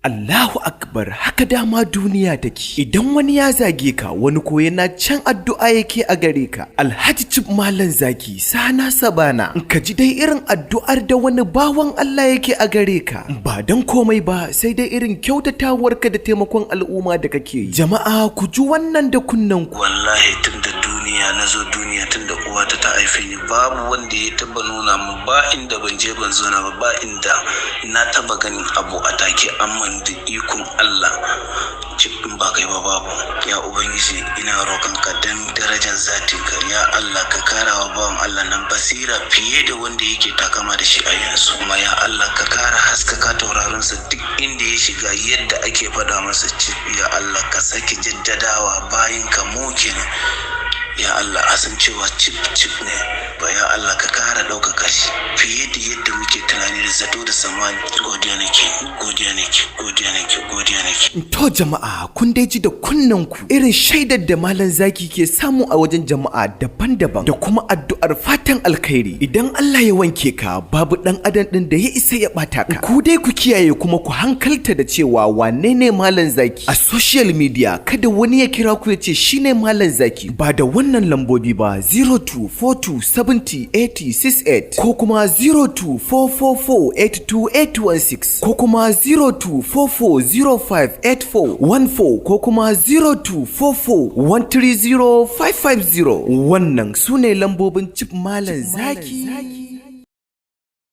Allahu Akbar, haka dama duniya take. Idan wani ya zage ka, wani ko yana can addu'a yake a gare ka. Alhaji Chief Malam Zaki sana sabana, ka ji dai irin addu'ar da wani bawan Allah yake a gare ka. Ba dan komai ba, sai dai irin kyautatawar ka da taimakon al'umma da kake yi. Jama'a ku ji wannan da kunnen ku. Wallahi tunda duniya nazo duniya, tunda uwata ta haife ni, babu wanda ya taba nuna mu ba inda ban je ban zo na ba inda na taba ganin abu a take, amma da ikon Allah cikin ba kai ba babu. Ya ubangiji ina roƙon ka dan darajar zatin ka, ya Allah ka karawa bawan Allah nan basira fiye da wanda yake takama da shi a yanzu. Kuma ya Allah ka kara haskaka tauraron sa duk inda ya shiga, yadda ake faɗa masa ya Allah ka sake jaddadawa bayin ka mu kenan. Ya Allah a san cewa cip ne ba, ya Allah ka kara ɗaukaka shi fiye da yadda muke tunani da zato da samani. Godiya nake. To jama'a, kun dai ji da kunnen ku irin shaidar da Malam Zaki ke samu a wajen jama'a daban-daban, da kuma addu'ar fatan alkhairi. Idan Allah ya wanke ka, babu dan adam din da ya isa ya bata ka. Ku dai ku kiyaye kuma ku hankalta da cewa wane ne Malam Zaki a social media. Kada wani ya kira ku ya ce shine Malam Zaki ba da wannan lambobi ba: 0242708068 ko kuma 02444828816 ko kuma 0244058414 ko kuma 02441305550. Wannan su ne lambobin Chief Malam Zaki.